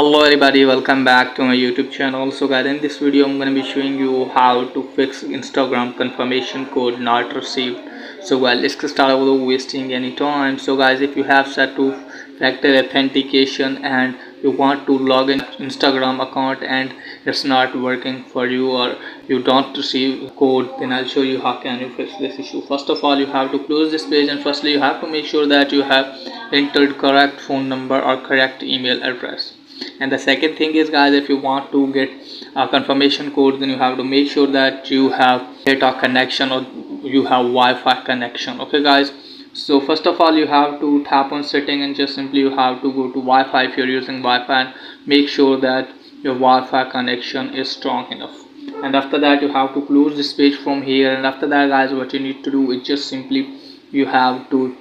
Hello everybody, welcome back to my YouTube channel. So guys, in this video I'm going to be showing you how to fix Instagram confirmation code not received. So guys, let's get started without wasting any time. So guys, if you have set to factor authentication and you want to log in Instagram account and it's not working for you, or you don't receive code, then I'll show you how can you fix this issue. First of all, you have to close this page, and firstly you have to make sure that you have entered correct phone number or correct email address. And the second thing is, guys, if you want to get a confirmation code, then you have to make sure that you have data connection or you have Wi-Fi connection. Okay guys, so first of all you have to tap on setting and just simply you have to go to Wi-Fi if you're using Wi-Fi, and make sure that your Wi-Fi connection is strong enough. And after that you have to close this page from here, and after that guys, what you need to do is just simply you have to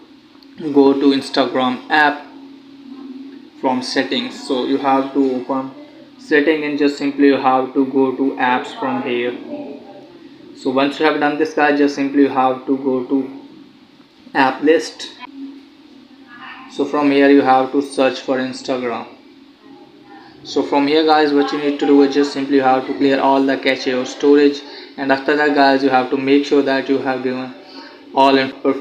go to Instagram app from settings. So you have to open setting and just simply you have to go to apps from here. So once you have done this guys, just simply you have to go to app list. So from here you have to search for Instagram. So from here guys, what you need to do is just simply you have to clear all the cache or storage, and after that guys, you have to make sure that you have given all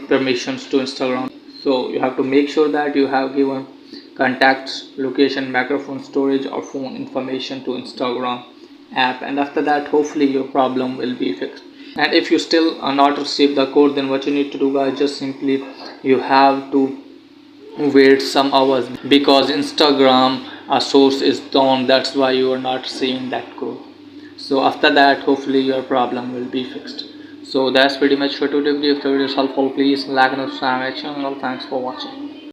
permissions to Instagram. So you have to make sure that you have given contacts, location, microphone, storage or phone information to Instagram app, and after that hopefully your problem will be fixed. And if you still are not received the code, then what you need to do guys, just simply you have to wait some hours, because Instagram source is down, that's why you are not seeing that code. So after that hopefully your problem will be fixed. So that's pretty much for today's video. If the video is helpful, please like and subscribe my channel. Thanks for watching.